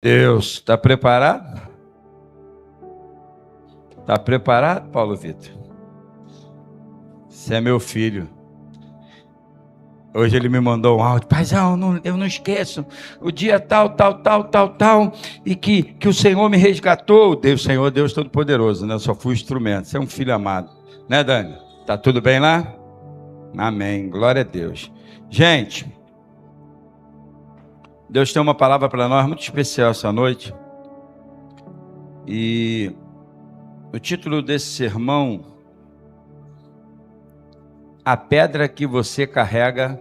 Deus, está preparado? Está preparado, Paulo Vitor? Você é meu filho. Hoje ele me mandou um áudio. Paizão, eu não esqueço. O dia tal, e que o Senhor me resgatou. Deus, Senhor, Deus Todo-Poderoso, né? Eu só fui instrumento. Você é um filho amado. Né, Dani? Tá tudo bem lá? Amém. Glória a Deus. Gente, Deus tem uma palavra para nós muito especial essa noite. E o título desse sermão: a pedra que você carrega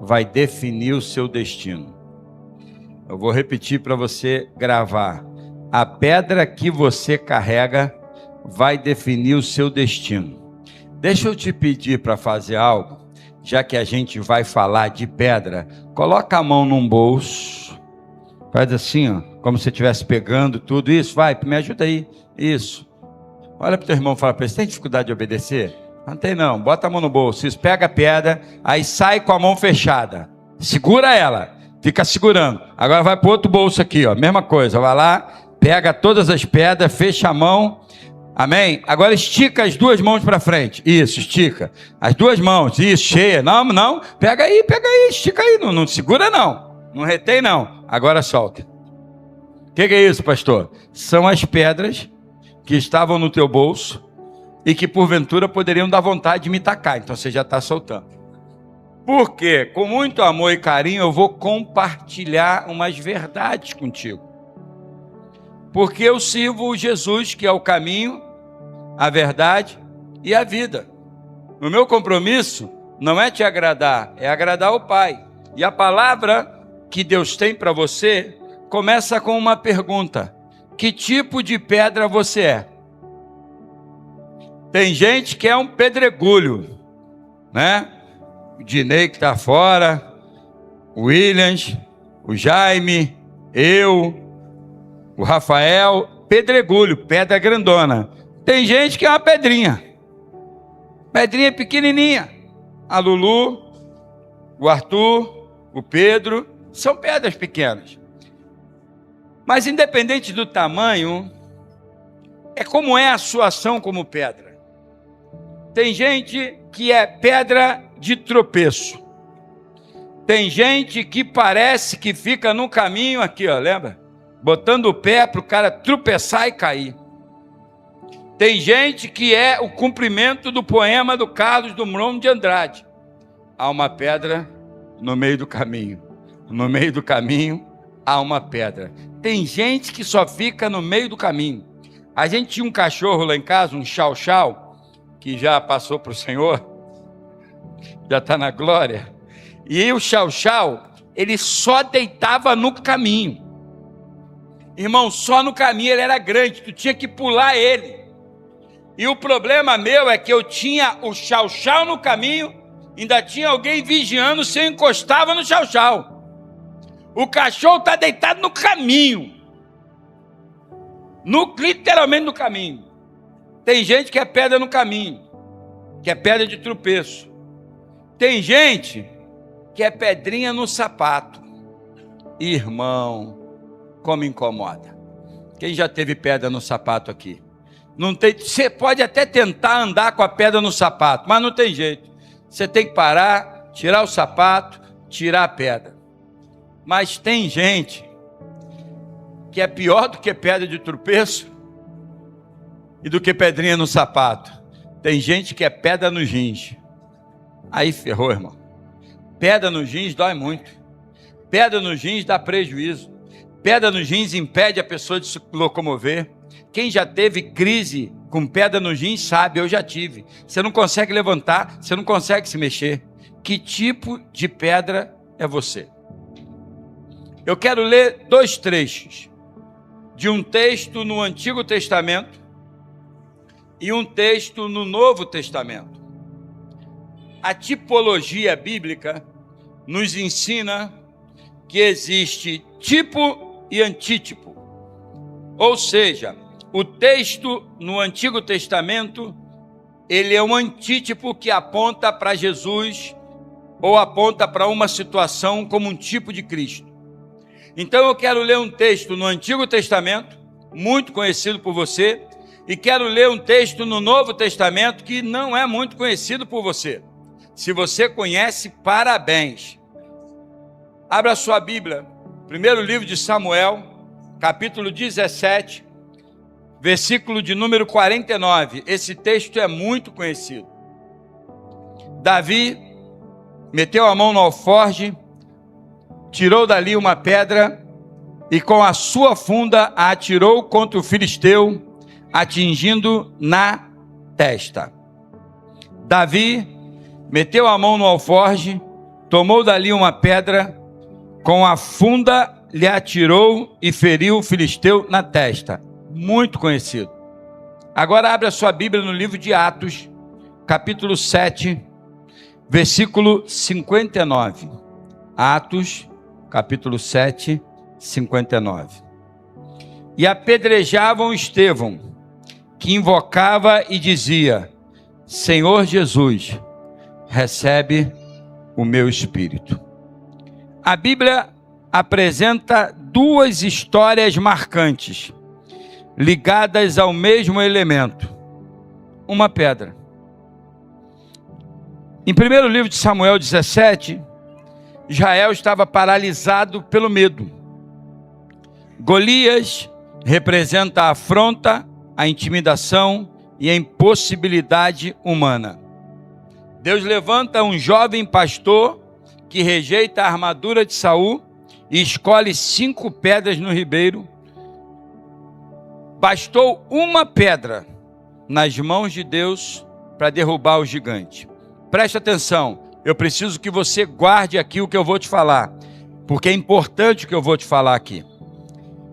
vai definir o seu destino. Eu vou repetir para você gravar. A pedra que você carrega vai definir o seu destino. Deixa eu te pedir para fazer algo, já que a gente vai falar de pedra. Coloca a mão num bolso, faz assim, ó, como se estivesse pegando tudo isso. Vai, me ajuda aí. Isso. Olha para o teu irmão e fala para ele: você tem dificuldade de obedecer? Não tem não, bota a mão no bolso, isso, pega a pedra, aí sai com a mão fechada, segura ela, fica segurando. Agora vai para o outro bolso aqui, ó, mesma coisa, vai lá, pega todas as pedras, fecha a mão, amém? Agora estica as duas mãos para frente, isso, estica, as duas mãos, isso, cheia, não, pega aí, estica aí, não segura não retém não, agora solta. O que é isso, pastor? São as pedras que estavam no teu bolso, e que porventura poderiam dar vontade de me tacar, então você já está soltando. Por quê? Com muito amor e carinho eu vou compartilhar umas verdades contigo. Porque eu sirvo Jesus, que é o caminho, a verdade e a vida. O meu compromisso não é te agradar, é agradar o Pai. E a palavra que Deus tem para você começa com uma pergunta: que tipo de pedra você é? Tem gente que é um pedregulho, né? O Dinei que está fora, o Williams, o Jaime, eu, o Rafael, pedregulho, pedra grandona. Tem gente que é uma pedrinha pequenininha. A Lulu, o Arthur, o Pedro, são pedras pequenas. Mas independente do tamanho, é como é a sua ação como pedra. Tem gente que é pedra de tropeço. Tem gente que parece que fica no caminho aqui, ó, lembra? Botando o pé para o cara tropeçar e cair. Tem gente que é o cumprimento do poema do Carlos Drummond de Andrade. Há uma pedra no meio do caminho. No meio do caminho há uma pedra. Tem gente que só fica no meio do caminho. A gente tinha um cachorro lá em casa, um chau-chau, que já passou para o Senhor, já está na glória. E o chau-chau, ele só deitava no caminho. Irmão, só no caminho, ele era grande, tu tinha que pular ele. E o problema meu é que eu tinha o chau-chau no caminho, ainda tinha alguém vigiando se eu encostava no chau-chau. O cachorro está deitado no caminho, literalmente no caminho. Tem gente que é pedra no caminho, que é pedra de tropeço. Tem gente que é pedrinha no sapato. Irmão, como incomoda. Quem já teve pedra no sapato aqui? Não tem, você pode até tentar andar com a pedra no sapato, mas não tem jeito. Você tem que parar, tirar o sapato, tirar a pedra. Mas tem gente que é pior do que pedra de tropeço e do que pedrinha no sapato. Tem gente que é pedra nos rins. Aí ferrou, irmão. Pedra nos rins dói muito. Pedra nos rins dá prejuízo. Pedra nos rins impede a pessoa de se locomover. Quem já teve crise com pedra nos rins sabe, eu já tive. Você não consegue levantar, você não consegue se mexer. Que tipo de pedra é você? Eu quero ler 2 trechos de um texto no Antigo Testamento e um texto no Novo Testamento. A tipologia bíblica nos ensina que existe tipo e antítipo. Ou seja, o texto no Antigo Testamento, ele é um antítipo que aponta para Jesus ou aponta para uma situação como um tipo de Cristo. Então eu quero ler um texto no Antigo Testamento, muito conhecido por você, e quero ler um texto no Novo Testamento que não é muito conhecido por você. Se você conhece, parabéns. Abra sua Bíblia, primeiro livro de Samuel, capítulo 17, versículo de número 49. Esse texto é muito conhecido. Davi meteu a mão no alforje, tirou dali uma pedra e com a sua funda a atirou contra o filisteu, atingindo na testa. Davi meteu a mão no alforje, tomou dali uma pedra, com a funda lhe atirou e feriu o filisteu na testa. Muito conhecido. Agora abre a sua Bíblia no livro de Atos, capítulo 7, versículo 59. Atos, capítulo 7, 59. E apedrejavam Estevão, que invocava e dizia: Senhor Jesus, recebe o meu espírito. A Bíblia apresenta duas histórias marcantes, ligadas ao mesmo elemento, uma pedra. Em primeiro livro de Samuel 17, Israel estava paralisado pelo medo. Golias representa a afronta, a intimidação e a impossibilidade humana. Deus levanta um jovem pastor que rejeita a armadura de Saul e escolhe 5 pedras no ribeiro. Bastou uma pedra nas mãos de Deus para derrubar o gigante. Preste atenção, eu preciso que você guarde aqui o que eu vou te falar, porque é importante o que eu vou te falar aqui.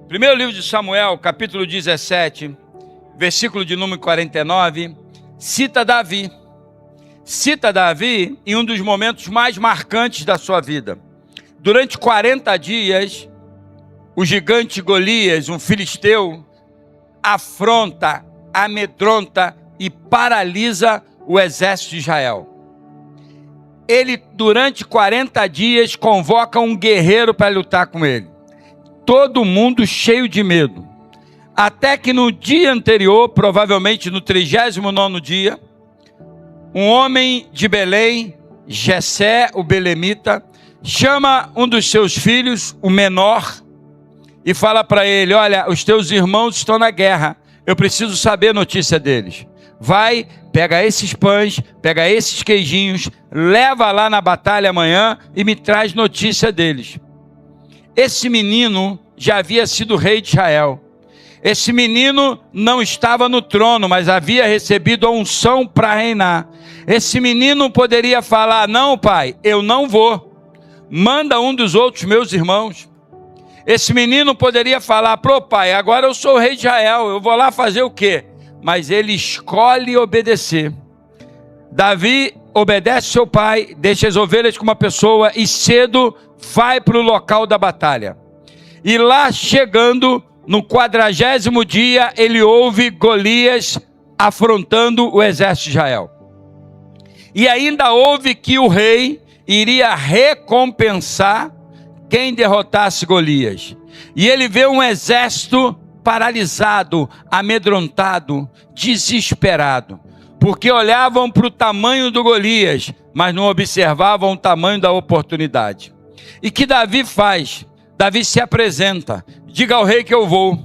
Primeiro livro de Samuel, capítulo 17, versículo de número 49, cita Davi. Cita Davi em um dos momentos mais marcantes da sua vida. Durante 40 dias, o gigante Golias, um filisteu, afronta, amedronta e paralisa o exército de Israel. Ele, durante 40 dias, convoca um guerreiro para lutar com ele. Todo mundo cheio de medo. Até que no dia anterior, provavelmente no 39º dia, um homem de Belém, Jessé, o belemita, chama um dos seus filhos, o menor, e fala para ele: olha, os teus irmãos estão na guerra, eu preciso saber a notícia deles. Vai, pega esses pães, pega esses queijinhos, leva lá na batalha amanhã e me traz notícia deles. Esse menino já havia sido rei de Israel. Esse menino não estava no trono, mas havia recebido a unção para reinar. Esse menino poderia falar: não, pai, eu não vou. Manda um dos outros meus irmãos. Esse menino poderia falar: pro pai, agora eu sou o rei de Israel, eu vou lá fazer o quê? Mas ele escolhe obedecer. Davi obedece seu pai, deixa as ovelhas com uma pessoa e cedo vai para o local da batalha. E lá chegando, no 40º dia, ele ouve Golias afrontando o exército de Israel. E ainda ouve que o rei iria recompensar quem derrotasse Golias. E ele vê um exército paralisado, amedrontado, desesperado, porque olhavam para o tamanho do Golias, mas não observavam o tamanho da oportunidade. E que Davi faz? Davi se apresenta: diga ao rei que eu vou.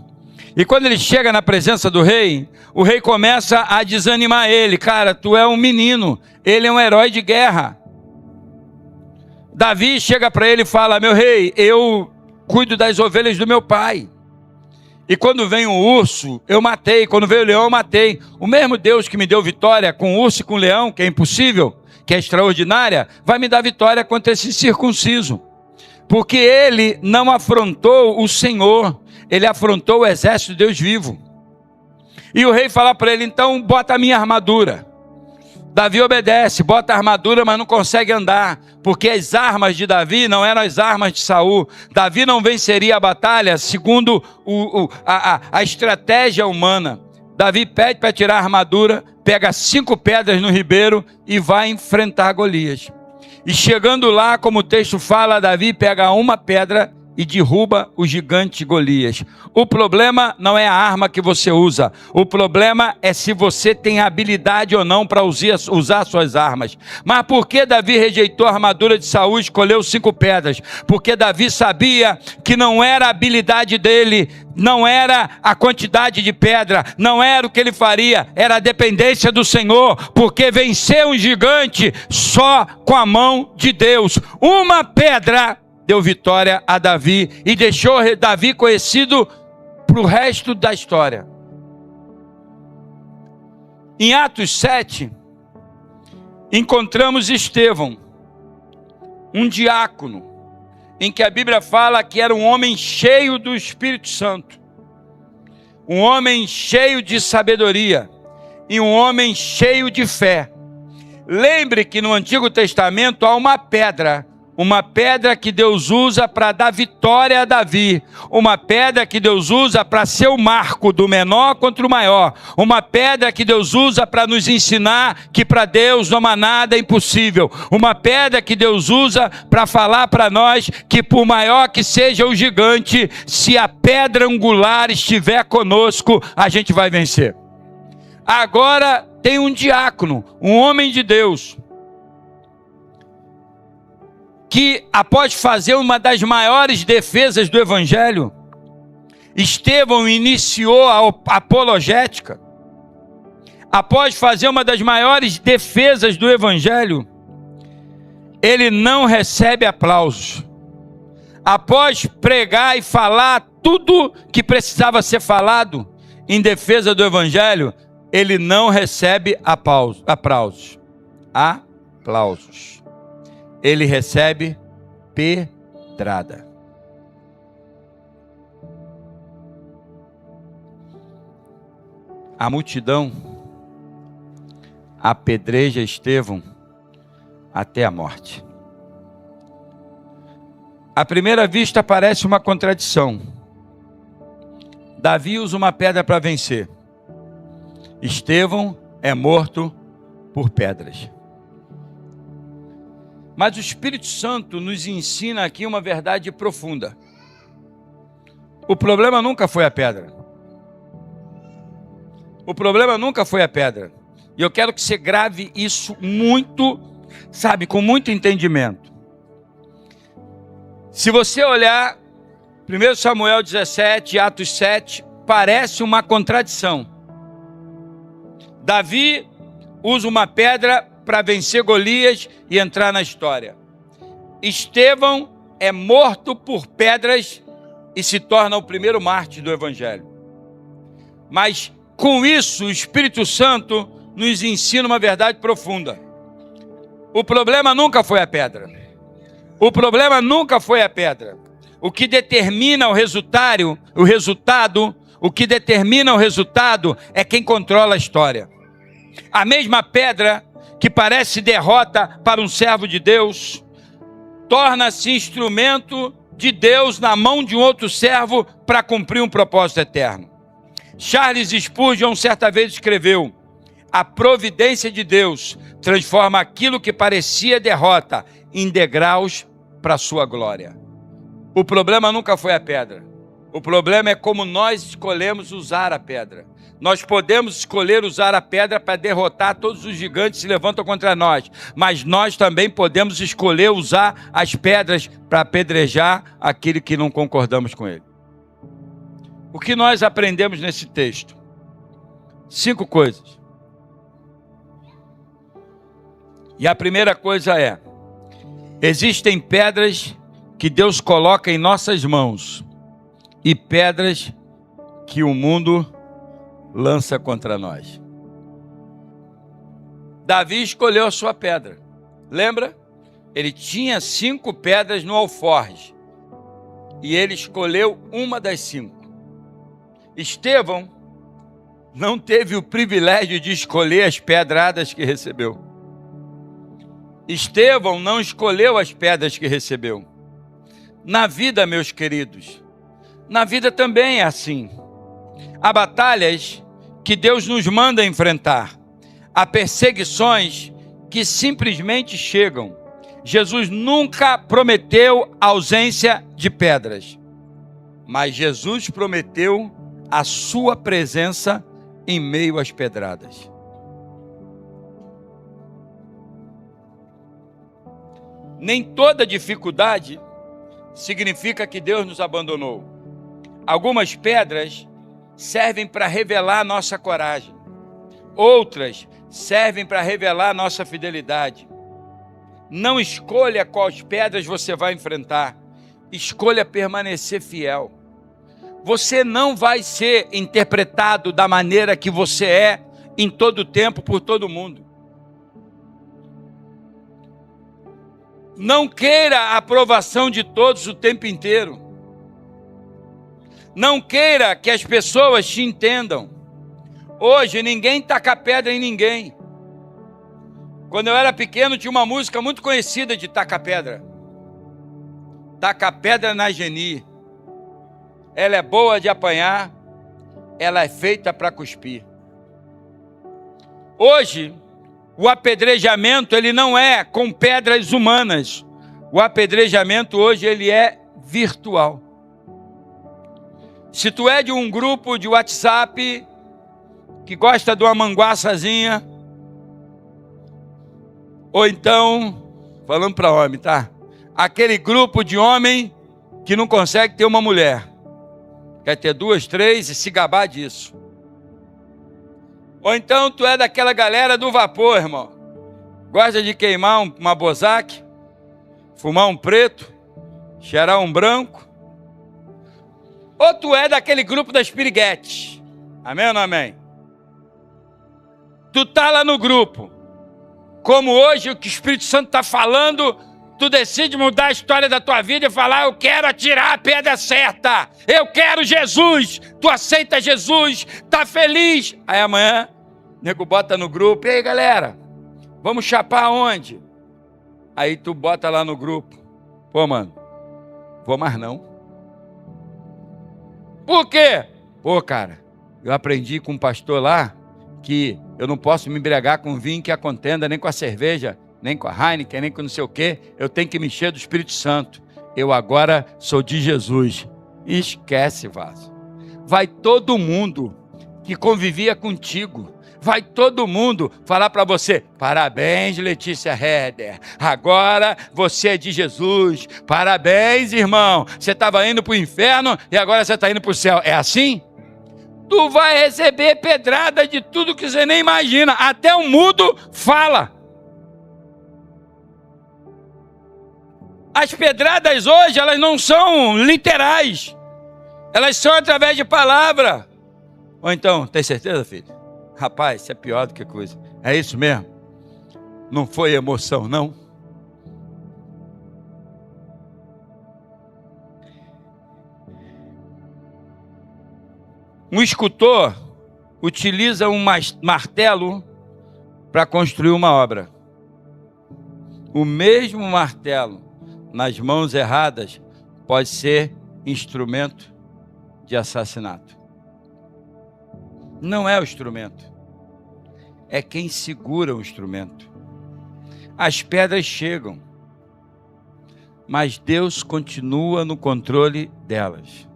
E quando ele chega na presença do rei, o rei começa a desanimar ele. Cara, tu é um menino, ele é um herói de guerra. Davi chega para ele e fala: meu rei, eu cuido das ovelhas do meu pai. E quando vem um urso, eu matei. Quando veio o leão, eu matei. O mesmo Deus que me deu vitória com o urso e com o leão, que é impossível, que é extraordinária, vai me dar vitória contra esse circunciso. Porque ele não afrontou o Senhor, ele afrontou o exército de Deus vivo. E o rei fala para ele: então bota a minha armadura. Davi obedece, bota a armadura, mas não consegue andar, porque as armas de Davi não eram as armas de Saul. Davi não venceria a batalha segundo a estratégia humana. Davi pede para tirar a armadura, pega 5 pedras no ribeiro e vai enfrentar Golias. E chegando lá, como o texto fala, Davi pega uma pedra e derruba o gigante Golias. O problema não é a arma que você usa. O problema é se você tem habilidade ou não para usar suas armas. Mas por que Davi rejeitou a armadura de Saul e escolheu 5 pedras? Porque Davi sabia que não era a habilidade dele, não era a quantidade de pedra, não era o que ele faria, era a dependência do Senhor, porque vencer um gigante só com a mão de Deus. Uma pedra deu vitória a Davi e deixou Davi conhecido para o resto da história. Em Atos 7, encontramos Estevão, um diácono, em que a Bíblia fala que era um homem cheio do Espírito Santo, um homem cheio de sabedoria e um homem cheio de fé. Lembre que no Antigo Testamento há uma pedra que Deus usa para dar vitória a Davi, uma pedra que Deus usa para ser o marco do menor contra o maior, uma pedra que Deus usa para nos ensinar que para Deus não há nada impossível, uma pedra que Deus usa para falar para nós que por maior que seja o gigante, se a pedra angular estiver conosco, a gente vai vencer. Agora tem um diácono, um homem de Deus, que após fazer uma das maiores defesas do Evangelho, Estevão iniciou a apologética. Após fazer uma das maiores defesas do Evangelho, ele não recebe aplausos. Após pregar e falar tudo que precisava ser falado em defesa do Evangelho, ele não recebe aplausos. Ele recebe pedrada. A multidão apedreja Estevão até a morte. À primeira vista parece uma contradição. Davi usa uma pedra para vencer. Estevão é morto por pedras. Mas o Espírito Santo nos ensina aqui uma verdade profunda. O problema nunca foi a pedra. O problema nunca foi a pedra. E eu quero que você grave isso muito, com muito entendimento. Se você olhar 1 Samuel 17, Atos 7, parece uma contradição. Davi usa uma pedra para vencer Golias e entrar na história. Estevão é morto por pedras e se torna o primeiro mártir do Evangelho. Mas com isso o Espírito Santo nos ensina uma verdade profunda. O problema nunca foi a pedra. O problema nunca foi a pedra. O que determina o resultado é quem controla a história. A mesma pedra que parece derrota para um servo de Deus, torna-se instrumento de Deus na mão de um outro servo para cumprir um propósito eterno. Charles Spurgeon certa vez escreveu: a providência de Deus transforma aquilo que parecia derrota em degraus para a sua glória. O problema nunca foi a pedra. O problema é como nós escolhemos usar a pedra. Nós podemos escolher usar a pedra para derrotar todos os gigantes que se levantam contra nós, mas nós também podemos escolher usar as pedras para apedrejar aquele que não concordamos com ele. O que nós aprendemos nesse texto? 5 coisas. E a primeira coisa é: existem pedras que Deus coloca em nossas mãos e pedras que o mundo lança contra nós. Davi escolheu a sua pedra. Lembra? Ele tinha 5 pedras no alforje e ele escolheu uma das 5. Estevão não teve o privilégio de escolher as pedradas que recebeu. Estevão não escolheu as pedras que recebeu. Na vida, meus queridos, na vida também é assim. Há batalhas que Deus nos manda enfrentar. Há perseguições que simplesmente chegam. Jesus nunca prometeu ausência de pedras, mas Jesus prometeu a sua presença em meio às pedradas. Nem toda dificuldade significa que Deus nos abandonou. Algumas pedras servem para revelar nossa coragem. Outras servem para revelar nossa fidelidade. Não escolha quais pedras você vai enfrentar. Escolha permanecer fiel. Você não vai ser interpretado da maneira que você é em todo tempo por todo mundo. Não queira a aprovação de todos o tempo inteiro. Não queira que as pessoas te entendam. Hoje ninguém taca pedra em ninguém. Quando eu era pequeno tinha uma música muito conhecida de taca pedra. Taca pedra na Geni. Ela é boa de apanhar, ela é feita para cuspir. Hoje, o apedrejamento ele não é com pedras humanas. O apedrejamento hoje ele é virtual. Se tu é de um grupo de WhatsApp que gosta de uma manguaçazinha, ou então, falando para homem, tá? Aquele grupo de homem que não consegue ter uma mulher, quer ter 2, 3 e se gabar disso. Ou então tu é daquela galera do vapor, irmão. Gosta de queimar uma Bozac, fumar um preto, cheirar um branco. Ou tu é daquele grupo das piriguetes. Amém ou não amém? Tu tá lá no grupo. Como hoje o que o Espírito Santo está falando, tu decide mudar a história da tua vida e falar, eu quero atirar a pedra certa. Eu quero Jesus. Tu aceita Jesus, tá feliz. Aí amanhã, o nego bota no grupo, e aí galera, vamos chapar onde? Aí tu bota lá no grupo, pô mano, vou mais não. Por quê? Pô cara, eu aprendi com um pastor lá, que eu não posso me embriagar com vinho que a contenda, nem com a cerveja, nem com a Heineken, nem com não sei o quê, eu tenho que me encher do Espírito Santo. Eu agora sou de Jesus. Esquece, vaso. Vai todo mundo que convivia contigo, vai todo mundo falar para você, parabéns Letícia Heder, agora você é de Jesus, parabéns irmão, você estava indo para o inferno e agora você está indo para o céu, é assim? Tu vai receber pedrada de tudo que você nem imagina, até o mudo fala. As pedradas hoje, elas não são literais, elas são através de palavra. Ou então, tem certeza, filho? Rapaz, isso é pior do que coisa. É isso mesmo? Não foi emoção, não? Um escultor utiliza um martelo para construir uma obra. O mesmo martelo nas mãos erradas pode ser instrumento de assassinato. Não é o instrumento, é quem segura o instrumento. As pedras chegam, mas Deus continua no controle delas.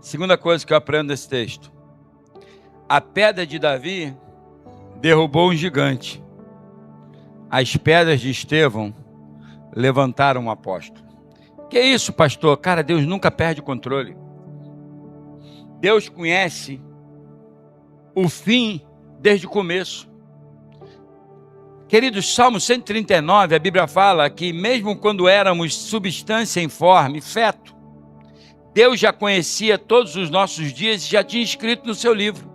Segunda coisa que eu aprendo nesse texto: a pedra de Davi derrubou um gigante. As pedras de Estevão levantaram um apóstolo. Que isso, pastor? Cara, Deus nunca perde o controle. Deus conhece o fim desde o começo. Queridos, Salmo 139, a Bíblia fala que mesmo quando éramos substância informe, feto, Deus já conhecia todos os nossos dias e já tinha escrito no seu livro.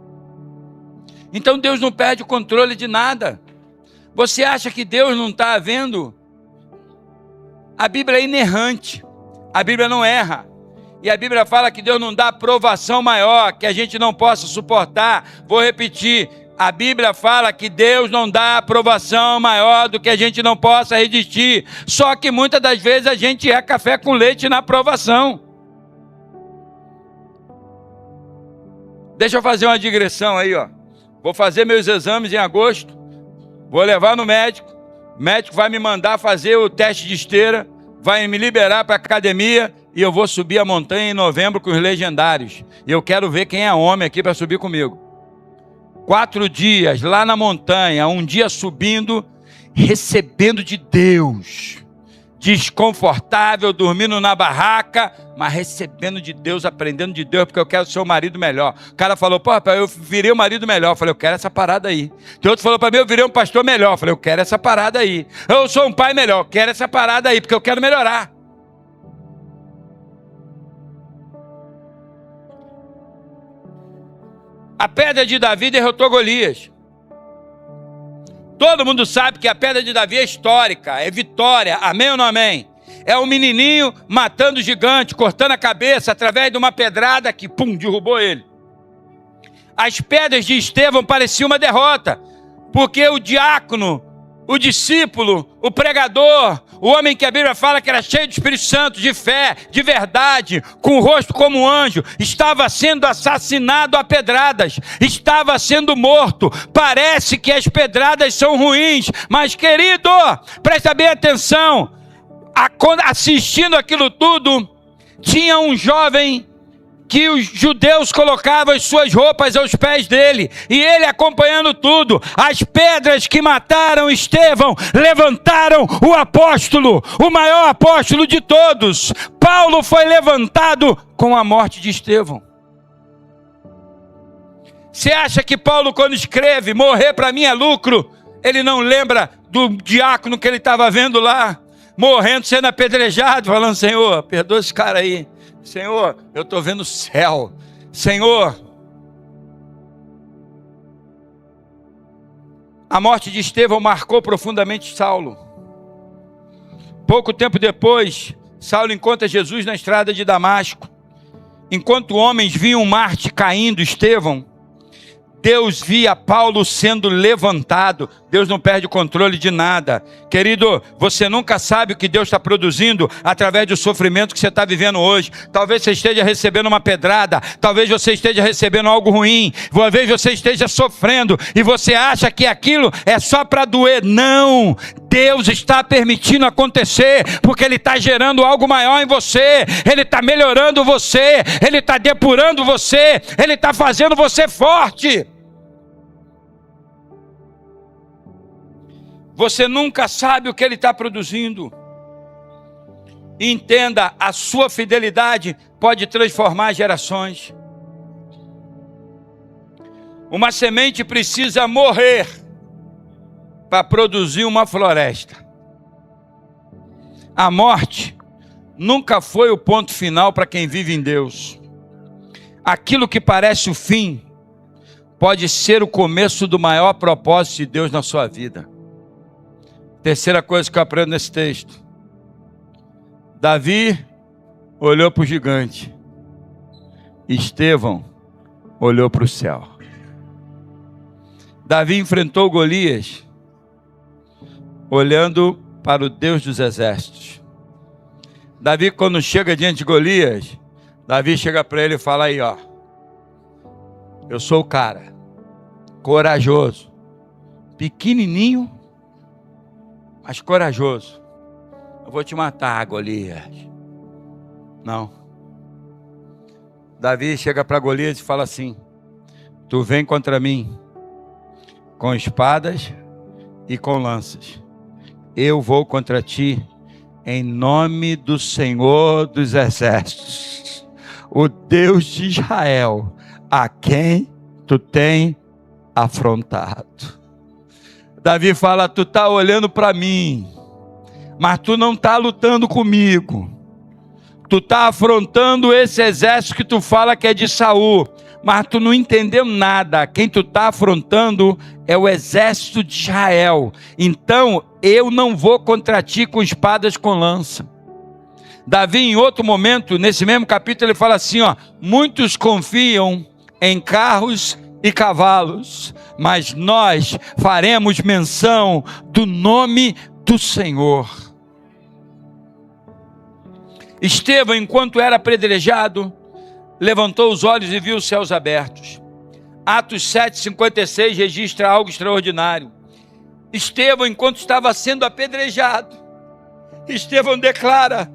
Então Deus não perde o controle de nada. Você acha que Deus não está vendo? A Bíblia é inerrante, a Bíblia não erra. E a Bíblia fala que Deus não dá provação maior que a gente não possa suportar. Vou repetir, a Bíblia fala que Deus não dá provação maior do que a gente não possa resistir. Só que muitas das vezes a gente é café com leite na provação. Deixa eu fazer uma digressão aí, ó. Vou fazer meus exames em agosto, vou levar no médico, O médico vai me mandar fazer o teste de esteira, vai me liberar para a academia e eu vou subir a montanha em novembro com os legendários. E eu quero ver quem é homem aqui para subir comigo. 4 dias lá na montanha, um dia subindo, recebendo de Deus. Desconfortável, dormindo na barraca, mas recebendo de Deus, aprendendo de Deus, porque eu quero ser o marido melhor. O cara falou, pô, rapaz, eu virei o marido melhor. Eu falei, eu quero essa parada aí. Tem outro falou para mim, eu virei um pastor melhor. Eu falei, eu quero essa parada aí. Eu sou um pai melhor, eu quero essa parada aí, porque eu quero melhorar. A pedra de Davi derrotou Golias. Todo mundo sabe que a pedra de Davi é histórica, é vitória, amém ou não amém? É um menininho matando o gigante, cortando a cabeça através de uma pedrada que, pum, derrubou ele. As pedras de Estevão pareciam uma derrota, porque o diácono, o discípulo, o pregador, o homem que a Bíblia fala que era cheio do Espírito Santo, de fé, de verdade, com o rosto como um anjo, estava sendo assassinado a pedradas, estava sendo morto. Parece que as pedradas são ruins, mas querido, presta bem atenção, assistindo aquilo tudo, tinha um jovem que os judeus colocavam as suas roupas aos pés dele, e ele acompanhando tudo. As pedras que mataram Estevão levantaram o apóstolo, o maior apóstolo de todos. Paulo foi levantado com a morte de Estevão. Você acha que Paulo, quando escreve morrer para mim é lucro, ele não lembra do diácono que ele estava vendo lá, morrendo, sendo apedrejado, falando, Senhor, perdoa esse cara aí. Senhor, eu estou vendo o céu. Senhor, a morte de Estevão marcou profundamente Saulo. Pouco tempo depois, Saulo encontra Jesus na estrada de Damasco. Enquanto homens viam Marte caindo, Estevão, Deus via Paulo sendo levantado. Deus não perde o controle de nada. Querido, você nunca sabe o que Deus está produzindo através do sofrimento que você está vivendo hoje. Talvez você esteja recebendo uma pedrada, talvez você esteja recebendo algo ruim, talvez você esteja sofrendo e você acha que aquilo é só para doer. Não, Deus está permitindo acontecer, porque Ele está gerando algo maior em você, Ele está melhorando você, Ele está depurando você, Ele está fazendo você forte. Você nunca sabe o que Ele está produzindo. Entenda, a sua fidelidade pode transformar gerações. Uma semente precisa morrer para produzir uma floresta. A morte nunca foi o ponto final para quem vive em Deus. Aquilo que parece o fim pode ser o começo do maior propósito de Deus na sua vida. Terceira coisa que eu aprendo nesse texto. Davi olhou para o gigante. Estevão olhou para o céu. Davi enfrentou Golias olhando para o Deus dos exércitos. Davi, quando chega diante de Golias, Davi chega para ele e fala aí, ó, eu sou o cara, corajoso, pequenininho, mas corajoso. Eu vou te matar, Golias. Não. Davi chega para Golias e fala assim, tu vem contra mim com espadas e com lanças. Eu vou contra ti em nome do Senhor dos exércitos, o Deus de Israel, a quem tu tem afrontado. Davi fala, tu está olhando para mim, mas tu não está lutando comigo. Tu está afrontando esse exército que tu fala que é de Saul, mas tu não entendeu nada. Quem tu está afrontando é o exército de Israel. Então eu não vou contra ti com espadas com lança. Davi, em outro momento, nesse mesmo capítulo, ele fala assim, ó, muitos confiam em carros e cavalos, mas nós faremos menção do nome do Senhor. Estevão, enquanto era apedrejado, levantou os olhos e viu os céus abertos. Atos 7:56 registra algo extraordinário. Estevão, enquanto estava sendo apedrejado, Estevão declara: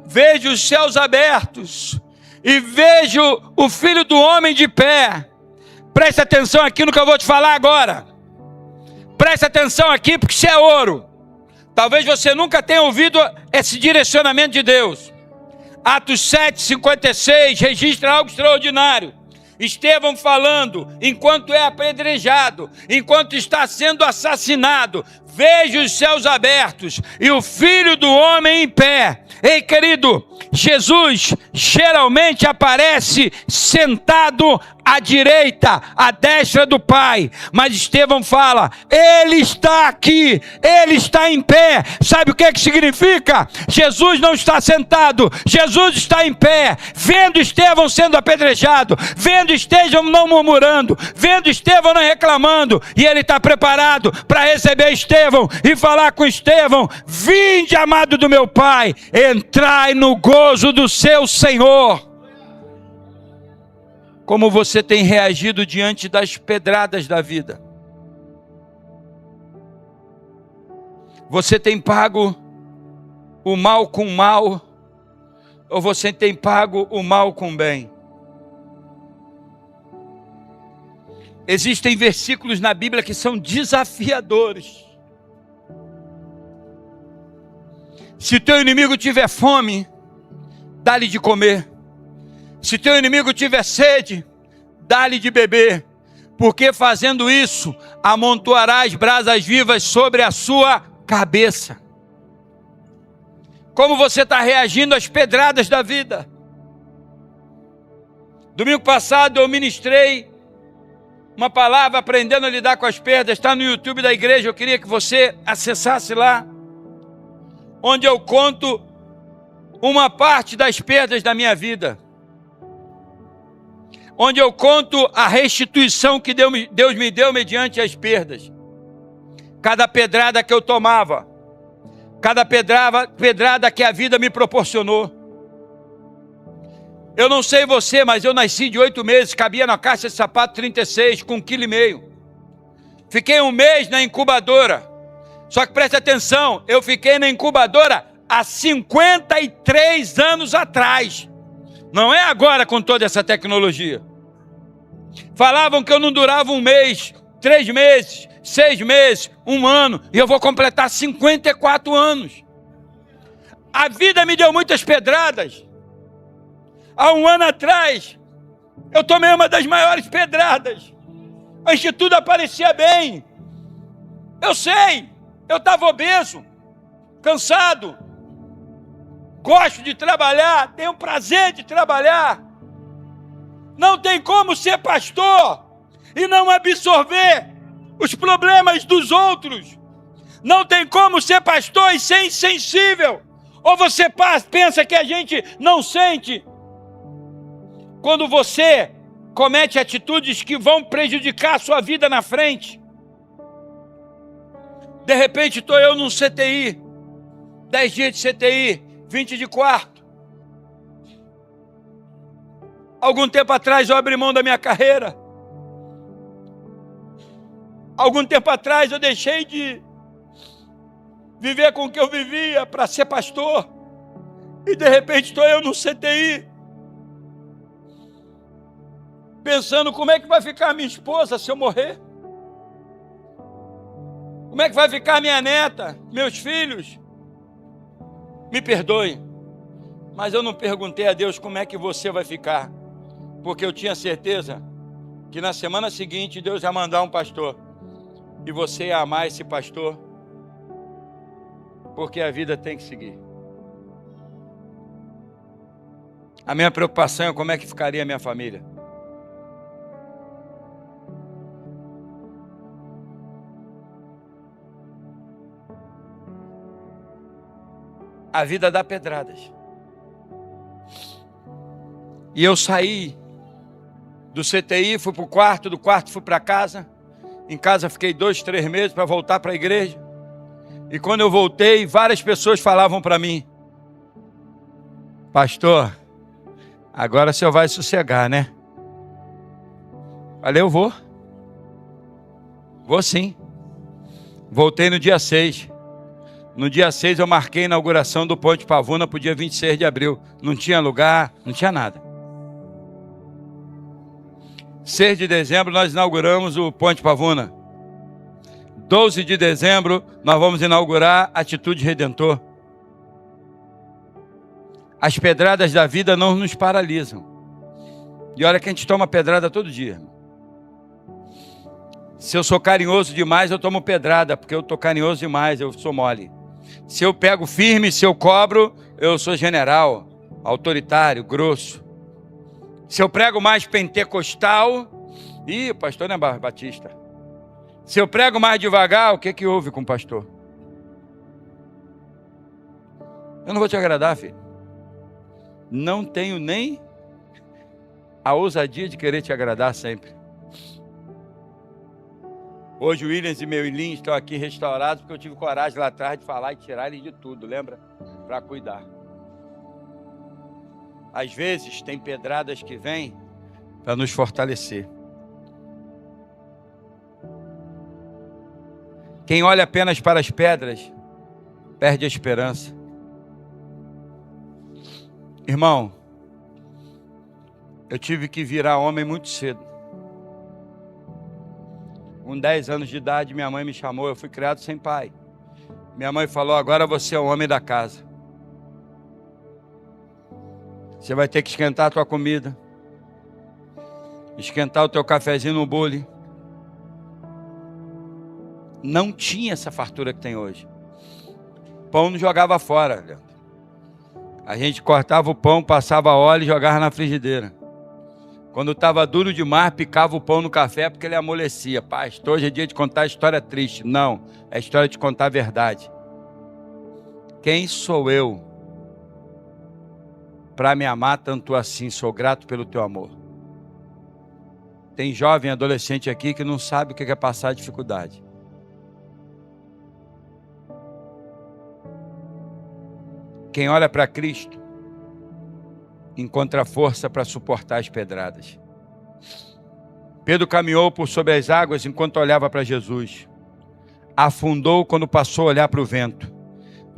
vejo os céus abertos e vejo o Filho do Homem de pé. Preste atenção aqui no que eu vou te falar agora. Preste atenção aqui, porque isso é ouro. Talvez você nunca tenha ouvido esse direcionamento de Deus. Atos 7:56 registra algo extraordinário. Estevão falando, enquanto é apedrejado, enquanto está sendo assassinado: vejo os céus abertos e o Filho do Homem em pé. Ei, querido, Jesus geralmente aparece sentado à direita, à destra do Pai. Mas Estevão fala: Ele está aqui, Ele está em pé. Sabe o que significa? Jesus não está sentado, Jesus está em pé, vendo Estevão sendo apedrejado, vendo Estevão não murmurando, vendo Estevão não reclamando, e ele está preparado para receber Estevão e falar com Estevão: vinde, amado do meu Pai, entrai no gozo do seu Senhor. Como você tem reagido diante das pedradas da vida? Você tem pago o mal com o mal, ou você tem pago o mal com o bem? Existem versículos na Bíblia que são desafiadores. Se teu inimigo tiver fome, dá-lhe de comer. Se teu inimigo tiver sede, dá-lhe de beber, porque fazendo isso, amontoarás brasas vivas sobre a sua cabeça. Como você está reagindo às pedradas da vida? Domingo passado eu ministrei uma palavra aprendendo a lidar com as perdas. Está no YouTube da igreja, eu queria que você acessasse lá, onde eu conto uma parte das perdas da minha vida, onde eu conto a restituição que Deus me deu mediante as perdas. Cada pedrada que eu tomava, cada pedrada que a vida me proporcionou. Eu não sei você, mas eu nasci de 8 meses, cabia na caixa de sapato 36, com 1,5 kg. Fiquei 1 mês na incubadora. Só que preste atenção, eu fiquei na incubadora há 53 anos atrás. Não é agora com toda essa tecnologia. Falavam que eu não durava 1 mês, 3 meses, 6 meses, 1 ano, e eu vou completar 54 anos. A vida me deu muitas pedradas. Há 1 ano atrás, eu tomei uma das maiores pedradas. Antes de tudo aparecia bem. Eu sei, eu estava obeso, cansado. Gosto de trabalhar, tenho prazer de trabalhar. Não tem como ser pastor e não absorver os problemas dos outros. Não tem como ser pastor e ser insensível. Ou você pensa que a gente não sente? Quando você comete atitudes que vão prejudicar a sua vida na frente. De repente estou eu num CTI, 10 dias de CTI, 20 de quarto. Algum tempo atrás eu abri mão da minha carreira. Algum tempo atrás eu deixei de viver com o que eu vivia para ser pastor. E de repente estou eu no CTI, pensando como é que vai ficar a minha esposa se eu morrer. Como é que vai ficar minha neta, meus filhos? Me perdoe, mas eu não perguntei a Deus como é que você vai ficar, porque eu tinha certeza que na semana seguinte Deus ia mandar um pastor, e você ia amar esse pastor, porque a vida tem que seguir. A minha preocupação é como é que ficaria a minha família. A vida dá pedradas. E eu saí do CTI, fui para o quarto, do quarto fui para casa. Em casa fiquei 2, 3 meses para voltar para a igreja. E quando eu voltei, várias pessoas falavam para mim: pastor, agora o senhor vai sossegar, né? Falei, eu vou. Vou sim. Voltei no dia 6. No dia 6 eu marquei a inauguração do Ponte Pavuna para o dia 26 de abril. Não tinha lugar, não tinha nada. 6 de dezembro nós inauguramos o Ponte Pavuna. 12 de dezembro nós vamos inaugurar Atitude Redentor. As pedradas da vida não nos paralisam. E olha que a gente toma pedrada todo dia. Se eu sou carinhoso demais, eu tomo pedrada, porque eu estou carinhoso demais, eu sou mole. Se eu pego firme, se eu cobro, eu sou general, autoritário, grosso. Se eu prego mais pentecostal, o pastor não é batista. Se eu prego mais devagar, o que houve com o pastor? Eu não vou te agradar, filho. Não tenho nem a ousadia de querer te agradar sempre. Hoje o Williams e meu Ilin estão aqui restaurados porque eu tive coragem lá atrás de falar e tirar eles de tudo, lembra? Para cuidar. Às vezes tem pedradas que vêm para nos fortalecer. Quem olha apenas para as pedras perde a esperança. Irmão, eu tive que virar homem muito cedo. Com 10 anos de idade, minha mãe me chamou, eu fui criado sem pai. Minha mãe falou, agora você é o homem da casa. Você vai ter que esquentar a tua comida, esquentar o teu cafezinho no bule. Não tinha essa fartura que tem hoje. Pão não jogava fora, Leandro. A gente cortava o pão, passava óleo e jogava na frigideira. Quando estava duro demais, picava o pão no café porque ele amolecia. Pastor, hoje é dia de contar história triste. Não, é história de contar a verdade. Quem sou eu para me amar tanto assim? Sou grato pelo teu amor. Tem jovem, adolescente aqui que não sabe o que é passar dificuldade. Quem olha para Cristo encontra força para suportar as pedradas. Pedro caminhou por sobre as águas enquanto olhava para Jesus. Afundou quando passou a olhar para o vento.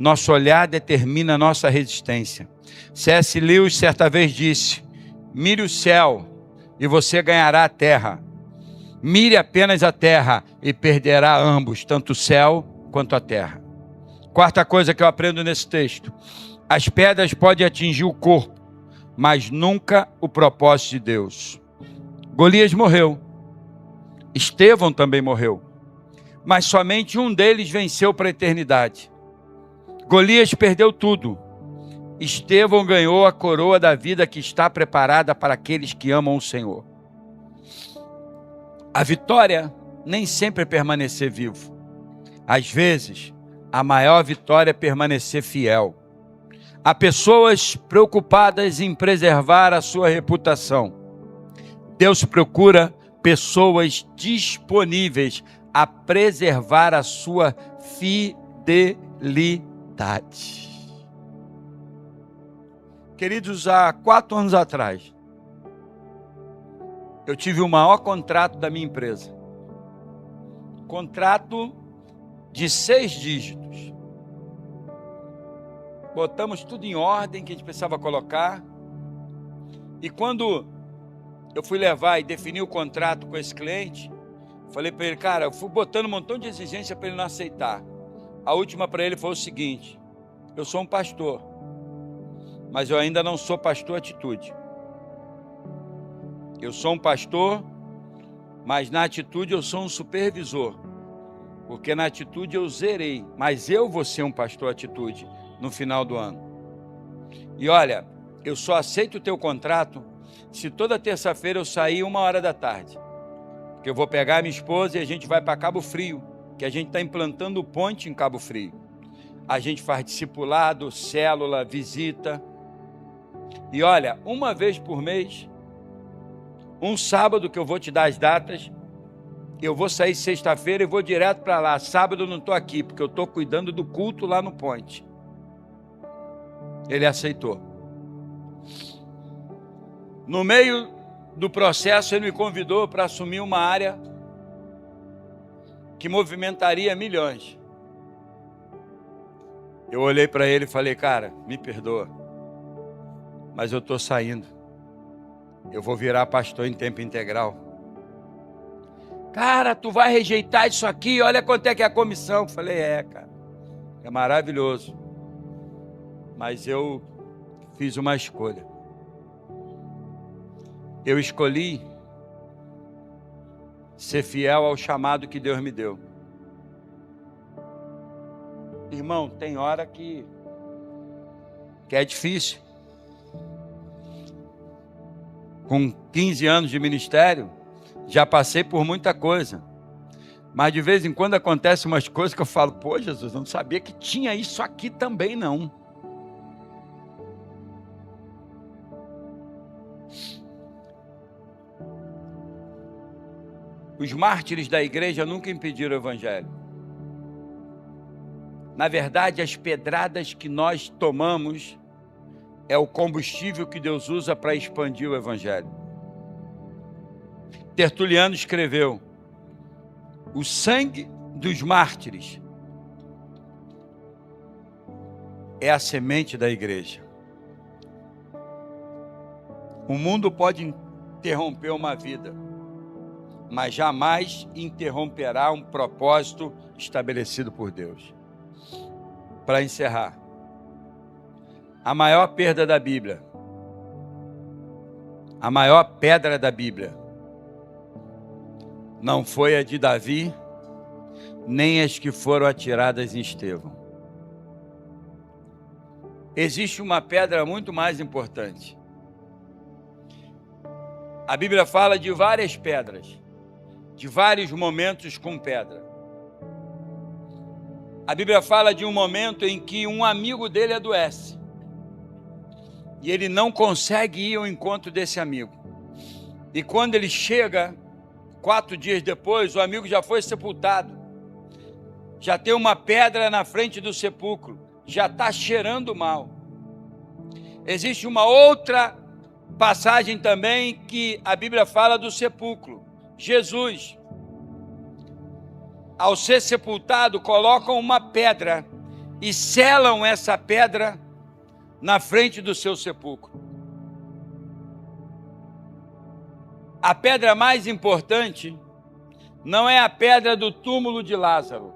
Nosso olhar determina a nossa resistência. C.S. Lewis certa vez disse, mire o céu e você ganhará a terra. Mire apenas a terra e perderá ambos, tanto o céu quanto a terra. Quarta coisa que eu aprendo nesse texto. As pedras podem atingir o corpo, mas nunca o propósito de Deus. Golias morreu. Estevão também morreu. Mas somente um deles venceu para a eternidade. Golias perdeu tudo. Estevão ganhou a coroa da vida que está preparada para aqueles que amam o Senhor. A vitória nem sempre é permanecer vivo. Às vezes, a maior vitória é permanecer fiel. Há pessoas preocupadas em preservar a sua reputação. Deus procura pessoas disponíveis a preservar a sua fidelidade. Queridos, há 4 anos atrás, eu tive o maior contrato da minha empresa. Contrato de 6 dígitos. Botamos tudo em ordem que a gente precisava colocar. E quando eu fui levar e definir o contrato com esse cliente, falei para ele, cara, eu fui botando um montão de exigência para ele não aceitar. A última para ele foi o seguinte, eu sou um pastor, mas eu ainda não sou pastor atitude. Eu sou um pastor, mas na atitude eu sou um supervisor. Porque na atitude eu zerei, mas eu vou ser um pastor atitude no final do ano. E olha, eu só aceito o teu contrato se toda terça-feira eu sair 1h da tarde. Porque eu vou pegar a minha esposa e a gente vai para Cabo Frio, que a gente está implantando o ponte em Cabo Frio. A gente faz discipulado, célula, visita. E olha, uma vez por mês, um sábado que eu vou te dar as datas, eu vou sair sexta-feira e vou direto para lá. Sábado eu não estou aqui, porque eu estou cuidando do culto lá no ponte. Ele aceitou. No meio do processo, ele me convidou para assumir uma área que movimentaria milhões. Eu olhei para ele e falei: cara, me perdoa, mas eu estou saindo. Eu vou virar pastor em tempo integral. Cara, tu vai rejeitar isso aqui? Olha quanto é que é a comissão. Eu falei: cara, é maravilhoso, mas eu fiz uma escolha. Eu escolhi ser fiel ao chamado que Deus me deu. Irmão, tem hora que é difícil. Com 15 anos de ministério, já passei por muita coisa. Mas de vez em quando acontecem umas coisas que eu falo: pô, Jesus, eu não sabia que tinha isso aqui também, não. Os mártires da igreja nunca impediram o evangelho. Na verdade, as pedradas que nós tomamos é o combustível que Deus usa para expandir o evangelho. Tertuliano escreveu: o sangue dos mártires é a semente da igreja. O mundo pode interromper uma vida, mas jamais interromperá um propósito estabelecido por Deus. Para encerrar, a maior perda da Bíblia, a maior pedra da Bíblia, não foi a de Davi, nem as que foram atiradas em Estevão. Existe uma pedra muito mais importante. A Bíblia fala de várias pedras, de vários momentos com pedra. A Bíblia fala de um momento em que um amigo dele adoece. E ele não consegue ir ao encontro desse amigo. E quando ele chega, 4 dias depois, o amigo já foi sepultado. Já tem uma pedra na frente do sepulcro. Já está cheirando mal. Existe uma outra passagem também que a Bíblia fala do sepulcro. Jesus, ao ser sepultado, colocam uma pedra e selam essa pedra na frente do seu sepulcro. A pedra mais importante não é a pedra do túmulo de Lázaro.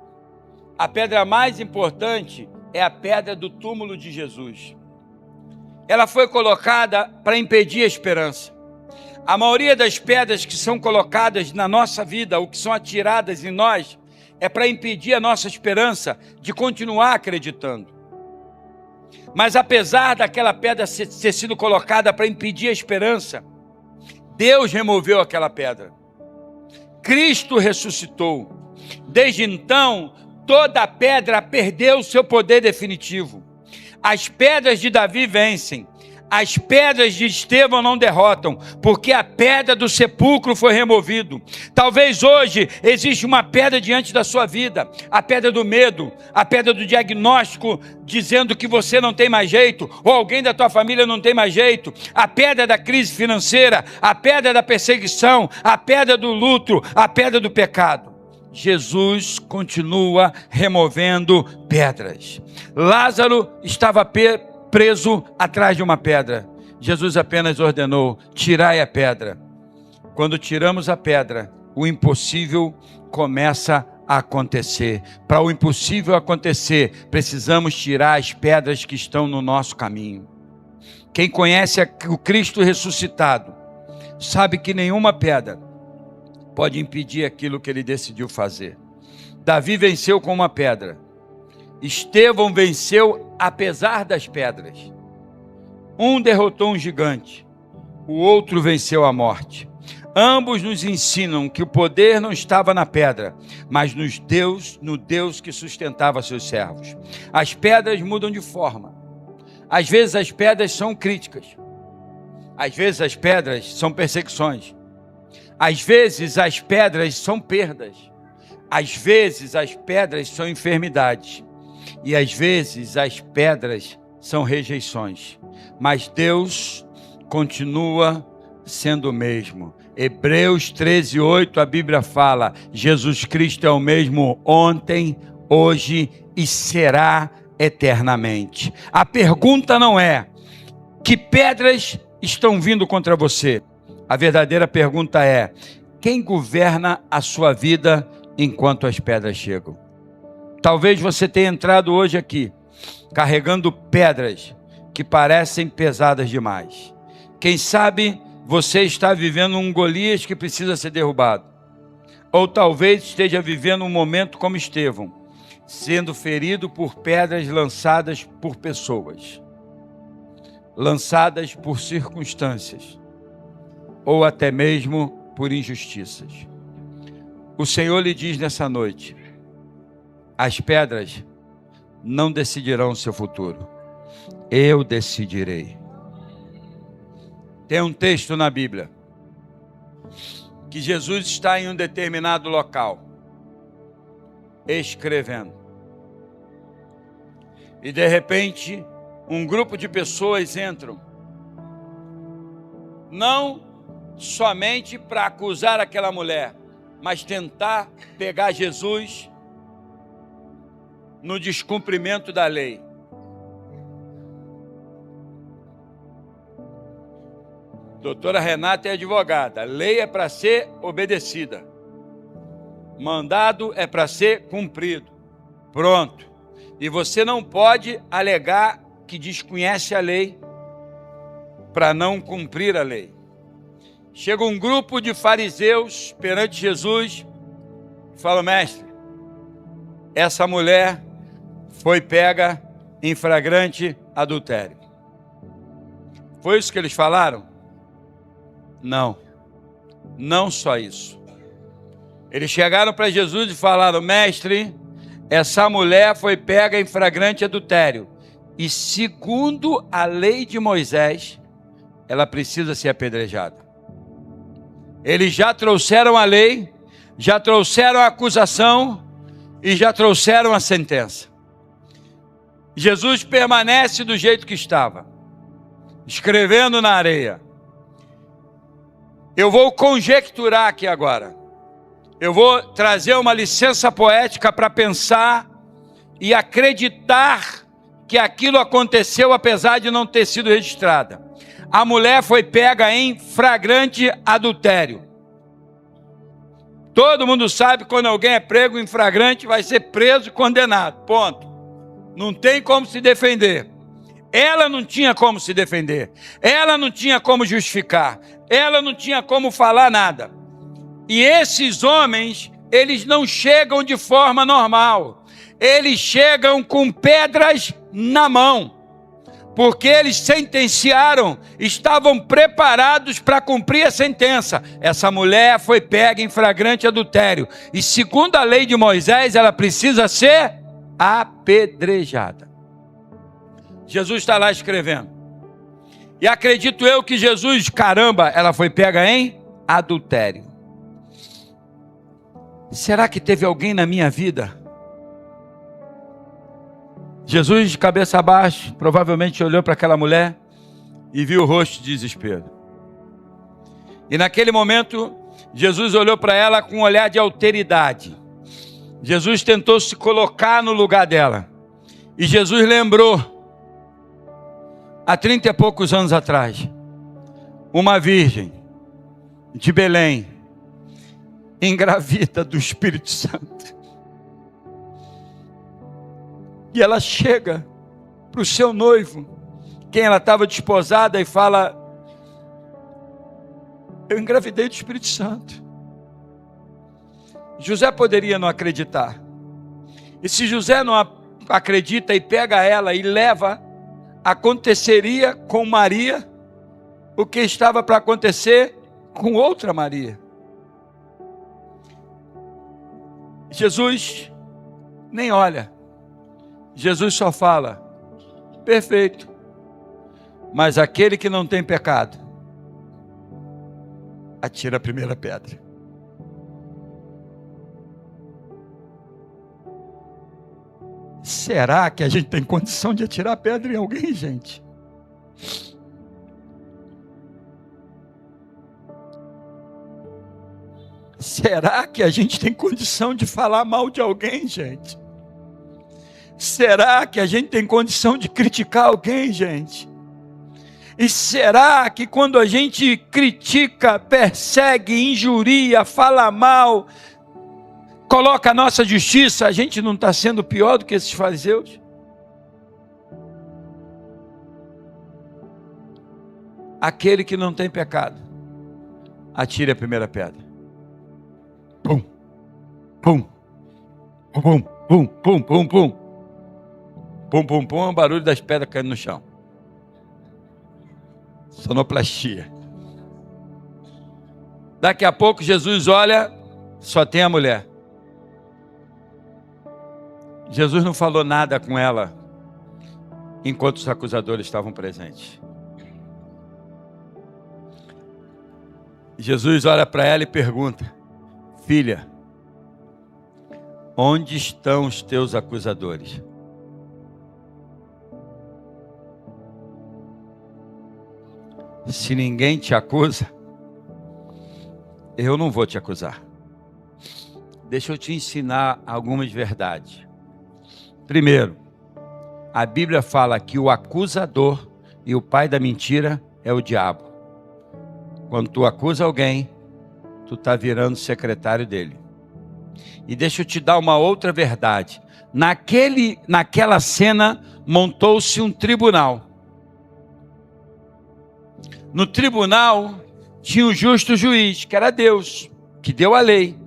A pedra mais importante é a pedra do túmulo de Jesus. Ela foi colocada para impedir a esperança. A maioria das pedras que são colocadas na nossa vida, ou que são atiradas em nós, é para impedir a nossa esperança de continuar acreditando. Mas apesar daquela pedra ter sido colocada para impedir a esperança, Deus removeu aquela pedra. Cristo ressuscitou. Desde então, toda pedra perdeu o seu poder definitivo. As pedras de Davi vencem. As pedras de Estevão não derrotam, porque a pedra do sepulcro foi removido. Talvez hoje exista uma pedra diante da sua vida, a pedra do medo, a pedra do diagnóstico, dizendo que você não tem mais jeito, ou alguém da tua família não tem mais jeito, a pedra da crise financeira, a pedra da perseguição, a pedra do luto, a pedra do pecado. Jesus continua removendo pedras. Lázaro estava preso atrás de uma pedra. Jesus apenas ordenou: tirai a pedra. Quando tiramos a pedra, o impossível começa a acontecer. Para o impossível acontecer, precisamos tirar as pedras que estão no nosso caminho. Quem conhece o Cristo ressuscitado, sabe que nenhuma pedra pode impedir aquilo que ele decidiu fazer. Davi venceu com uma pedra. Estevão venceu apesar das pedras. Um derrotou um gigante, o outro venceu a morte. Ambos nos ensinam que o poder não estava na pedra, mas no Deus que sustentava seus servos. As pedras mudam de forma. Às vezes as pedras são críticas. Às vezes as pedras são perseguições. Às vezes as pedras são perdas. Às vezes as pedras são enfermidades. E às vezes as pedras são rejeições. Mas Deus continua sendo o mesmo. Hebreus 13:8, a Bíblia fala: Jesus Cristo é o mesmo ontem, hoje e será eternamente. A pergunta não é: que pedras estão vindo contra você? A verdadeira pergunta é: quem governa a sua vida enquanto as pedras chegam? Talvez você tenha entrado hoje aqui carregando pedras que parecem pesadas demais. Quem sabe você está vivendo um Golias que precisa ser derrubado. Ou talvez esteja vivendo um momento como Estevão, sendo ferido por pedras lançadas por pessoas, lançadas por circunstâncias, ou até mesmo por injustiças. O Senhor lhe diz nessa noite: as pedras não decidirão o seu futuro, eu decidirei. Tem um texto na Bíblia que Jesus está em um determinado local escrevendo, e de repente um grupo de pessoas entram, não somente para acusar aquela mulher, mas tentar pegar Jesus no descumprimento da lei. Doutora Renata é advogada. A lei é para ser obedecida. Mandado é para ser cumprido. Pronto. E você não pode alegar que desconhece a lei para não cumprir a lei. Chega um grupo de fariseus perante Jesus e fala: mestre, essa mulher foi pega em flagrante adultério. Foi isso que eles falaram? Não, não só isso. Eles chegaram para Jesus e falaram: mestre, essa mulher foi pega em flagrante adultério, e segundo a lei de Moisés, ela precisa ser apedrejada. Eles já trouxeram a lei, já trouxeram a acusação e já trouxeram a sentença. Jesus permanece do jeito que estava, escrevendo na areia. Eu vou conjecturar aqui agora. Eu vou trazer uma licença poética para pensar e acreditar que aquilo aconteceu, apesar de não ter sido registrada. A mulher foi pega em flagrante adultério. Todo mundo sabe, quando alguém é pego em flagrante, vai ser preso e condenado. Ponto. Não tem como se defender. Ela não tinha como se defender. Ela não tinha como justificar. Ela não tinha como falar nada. E esses homens, eles não chegam de forma normal. Eles chegam com pedras na mão, porque eles sentenciaram, estavam preparados para cumprir a sentença. Essa mulher foi pega em flagrante adultério, e segundo a lei de Moisés, ela precisa ser apedrejada. Jesus está lá escrevendo, e acredito eu que Jesus, caramba, ela foi pega em adultério. Será que teve alguém na minha vida? Jesus, de cabeça abaixo, provavelmente olhou para aquela mulher e viu o rosto de desespero. E naquele momento, Jesus olhou para ela com um olhar de alteridade. Jesus tentou se colocar no lugar dela. E Jesus lembrou, há 30 e poucos anos atrás, uma virgem de Belém, engravida do Espírito Santo. E ela chega para o seu noivo, quem ela estava desposada, e fala: eu engravidei do Espírito Santo. José poderia não acreditar. E se José não acredita e pega ela e leva, aconteceria com Maria o que estava para acontecer com outra Maria. Jesus nem olha. Jesus só fala: perfeito, mas aquele que não tem pecado, atira a primeira pedra. Será que a gente tem condição de atirar pedra em alguém, gente? Será que a gente tem condição de falar mal de alguém, gente? Será que a gente tem condição de criticar alguém, gente? E será que quando a gente critica, persegue, injuria, fala mal, coloca a nossa justiça, a gente não está sendo pior do que esses fariseus? Aquele que não tem pecado, atire a primeira pedra. Pum, pum, pum, pum, pum, pum, pum. Pum, pum, pum é o barulho das pedras caindo no chão. Sonoplastia. Daqui a pouco Jesus olha, só tem a mulher. Jesus não falou nada com ela enquanto os acusadores estavam presentes. Jesus olha para ela e pergunta: filha, onde estão os teus acusadores? Se ninguém te acusa, eu não vou te acusar. Deixa eu te ensinar algumas verdades. Primeiro, a Bíblia fala que o acusador e o pai da mentira é o diabo. Quando tu acusa alguém, tu está virando secretário dele. E deixa eu te dar uma outra verdade. Naquela cena, montou-se um tribunal. No tribunal, tinha um justo juiz, que era Deus, que deu a lei.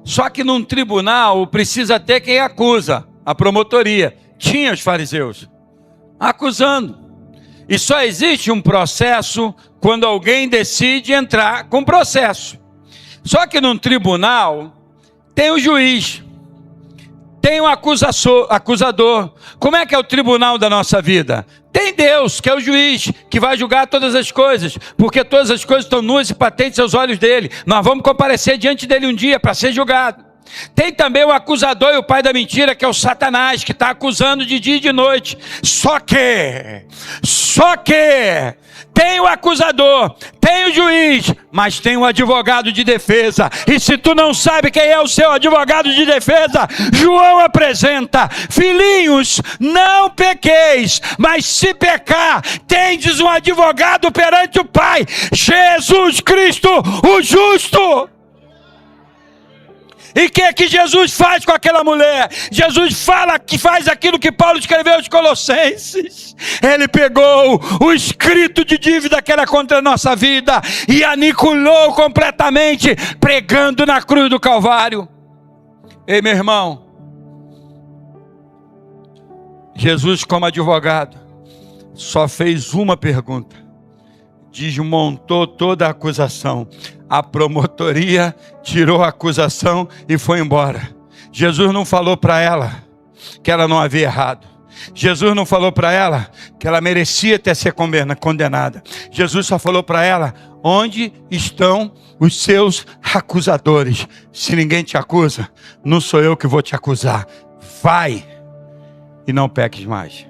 Só que num tribunal, precisa ter quem acusa, a promotoria. Tinha os fariseus acusando. E só existe um processo quando alguém decide entrar com processo. Só que num tribunal tem o juiz, tem o acusador. Como é que é o tribunal da nossa vida? Tem Deus, que é o juiz, que vai julgar todas as coisas, porque todas as coisas estão nuas e patentes aos olhos dele. Nós vamos comparecer diante dele um dia para ser julgado. Tem também o acusador e o pai da mentira, que é o Satanás, que está acusando de dia e de noite. Só que tem o acusador, tem o juiz, mas tem o advogado de defesa. E se tu não sabe quem é o seu advogado de defesa, João apresenta: filhinhos, não pequeis, mas se pecar, tendes um advogado perante o Pai, Jesus Cristo, o justo. E o que Jesus faz com aquela mulher? Jesus fala que faz aquilo que Paulo escreveu aos Colossenses. Ele pegou o escrito de dívida que era contra a nossa vida e aniquilou completamente, pregando na cruz do Calvário. Ei, meu irmão, Jesus, como advogado, só fez uma pergunta: desmontou toda a acusação. A promotoria tirou a acusação e foi embora. Jesus não falou para ela que ela não havia errado. Jesus não falou para ela que ela merecia ter ser condenada. Jesus só falou para ela: onde estão os seus acusadores? Se ninguém te acusa, não sou eu que vou te acusar. Vai e não peques mais.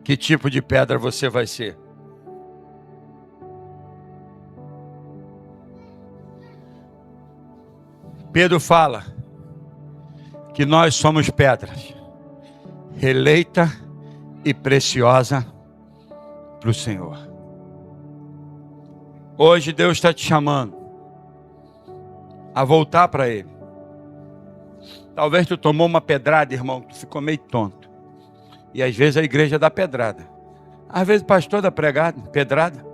Que tipo de pedra você vai ser? Pedro fala que nós somos pedras, eleita e preciosa para o Senhor. Hoje Deus está te chamando a voltar para Ele. Talvez tu tomou uma pedrada, irmão, tu ficou meio tonto. E às vezes a igreja dá pedrada. Às vezes o pastor dá pedrada.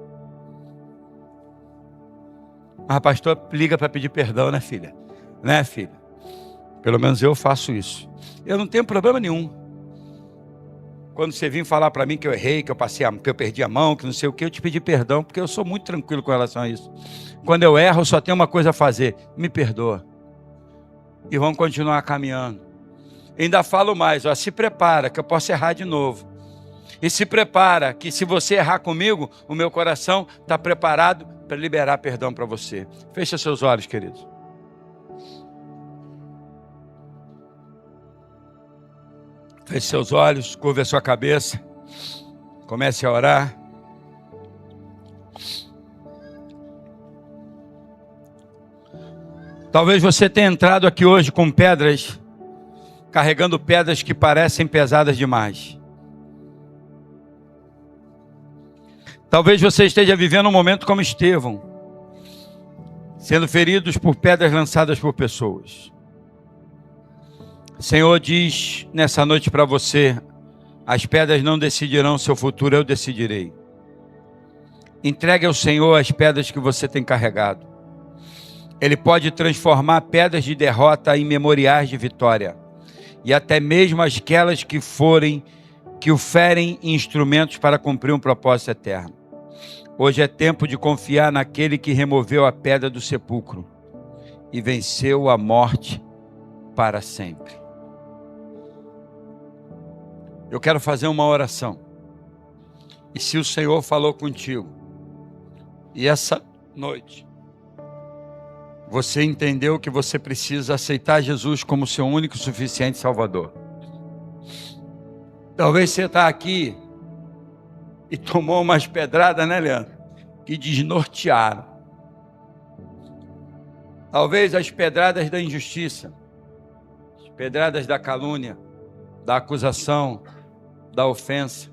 Mas o pastor liga para pedir perdão, né, filha? Né, filha? Pelo menos eu faço isso. Eu não tenho problema nenhum. Quando você vir falar para mim que eu errei, que eu perdi a mão, que não sei o que, eu te pedi perdão, porque eu sou muito tranquilo com relação a isso. Quando eu erro, eu só tenho uma coisa a fazer: me perdoa. E vamos continuar caminhando. Ainda falo mais, ó, se prepara que eu posso errar de novo. E se prepara que se você errar comigo, o meu coração está preparado para liberar perdão para você. Fecha seus olhos, queridos. Feche seus olhos, curva a sua cabeça. Comece a orar. Talvez você tenha entrado aqui hoje com pedras, carregando pedras que parecem pesadas demais. Talvez você esteja vivendo um momento como Estevão, sendo feridos por pedras lançadas por pessoas. O Senhor diz nessa noite para você: as pedras não decidirão seu futuro, eu decidirei. Entregue ao Senhor as pedras que você tem carregado. Ele pode transformar pedras de derrota em memoriais de vitória, e até mesmo aquelas que o ferem em instrumentos para cumprir um propósito eterno. Hoje é tempo de confiar naquele que removeu a pedra do sepulcro e venceu a morte para sempre. Eu quero fazer uma oração. E se o Senhor falou contigo, e essa noite você entendeu que você precisa aceitar Jesus como seu único e suficiente Salvador. Talvez você está aqui e tomou umas pedradas, né, Leandro? Que desnortearam. Talvez as pedradas da injustiça, as pedradas da calúnia, da acusação, da ofensa.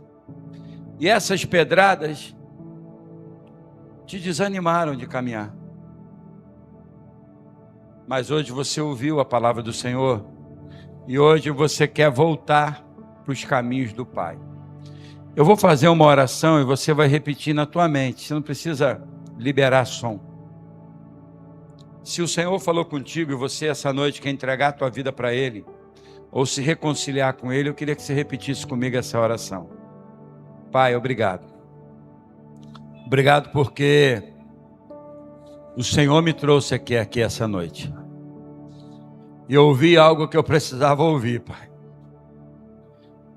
E essas pedradas te desanimaram de caminhar. Mas hoje você ouviu a palavra do Senhor e hoje você quer voltar para os caminhos do Pai. Eu vou fazer uma oração e você vai repetir na tua mente. Você não precisa liberar som. Se o Senhor falou contigo e você essa noite quer entregar a tua vida para Ele ou se reconciliar com Ele, eu queria que você repetisse comigo essa oração. Pai, obrigado. Obrigado porque o Senhor me trouxe aqui essa noite. E eu ouvi algo que eu precisava ouvir, Pai.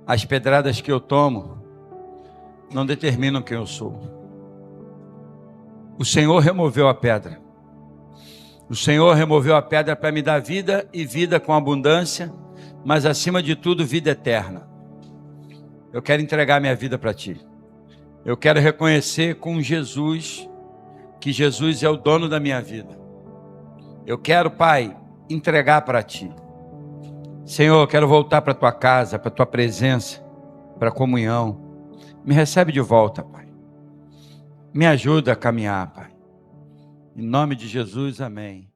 As pedradas que eu tomo não determinam quem eu sou. O Senhor removeu a pedra. O Senhor removeu a pedra para me dar vida e vida com abundância, mas acima de tudo, vida eterna. Eu quero entregar minha vida para Ti. Eu quero reconhecer com Jesus que Jesus é o dono da minha vida. Eu quero, Pai, entregar para Ti. Senhor, eu quero voltar para a Tua casa, para a Tua presença, para a comunhão. Me recebe de volta, Pai. Me ajuda a caminhar, Pai. Em nome de Jesus, amém.